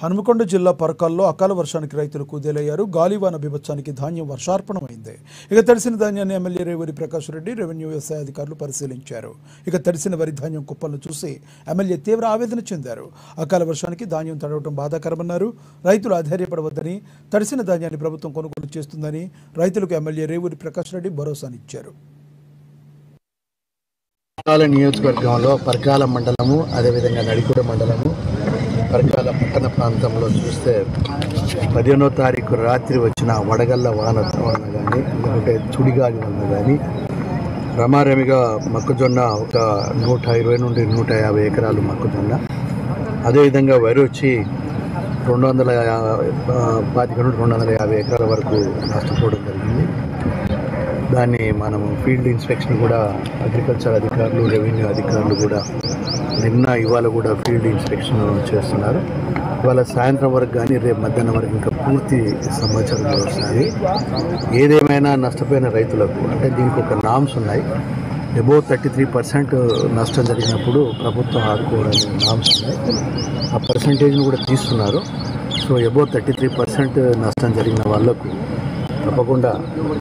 హనుమకొండ జిల్లా పరకాల్లో అకాల వర్షానికి రైతులు కుదేలయ్యారు. గాలివాన బీభత్సానికి ధాన్యం వర్షార్పణమైంది. ఇక తడిసిన ధాన్యాన్ని ఎమ్మెల్యే రేవూరి ప్రకాష్ రెడ్డి, రెవెన్యూ వ్యవసాయ అధికారులు పరిశీలించారు. ఇక తడిసిన వరి ధాన్యం కుప్పలను చూసి ఎమ్మెల్యే తీవ్ర ఆవేదన చెందారు. అకాల వర్షానికి ధాన్యం తడవడం బాధాకరమన్నారు. రైతులు అధైర్యపడవద్దని, తడిసిన ధాన్యాన్ని ప్రభుత్వం కొనుగోలు చేస్తుందని రైతులకు ఎమ్మెల్యే రేవూరి ప్రకాష్ రెడ్డి భరోసానిచ్చారు. నియోజకవర్గంలో పరకాల మండలము, అదేవిధంగా నడికూడ మండలము, పరకాల పట్టణ ప్రాంతంలో చూస్తే 15వ తారీఖు రాత్రి వచ్చిన వడగళ్ళ వాన వలన కానీ, లేకుంటే చుడిగాలి వలన కానీ రమారమిగా మొక్కజొన్న ఒక 120 నుండి 150 ఎకరాలు మొక్కజొన్న, అదేవిధంగా వరి వచ్చి 225 నుండి 250 ఎకరాల వరకు నష్టపోవడం జరిగింది. దాన్ని మనము ఫీల్డ్ ఇన్స్పెక్షన్ కూడా అగ్రికల్చర్ అధికారులు, రెవెన్యూ అధికారులు కూడా ఇవాళ కూడా ఫీల్డ్ ఇన్స్పెక్షన్ చేస్తున్నారు. ఇవాళ సాయంత్రం వరకు కానీ రేపు మధ్యాహ్నం వరకు ఇంకా పూర్తి సమాచారం వస్తుంది. ఏదేమైనా నష్టపోయిన రైతులకు అంటే దీనికి ఒక నామ్స్ ఉన్నాయి. అబోవ్ 33% నష్టం జరిగినప్పుడు ప్రభుత్వం ఆదుకోవడానికి నామ్స్ ఉన్నాయి. ఆ పర్సంటేజ్ను కూడా తీస్తున్నారు. సో అబోవ్ 33% నష్టం జరిగిన వాళ్ళకు తప్పకుండా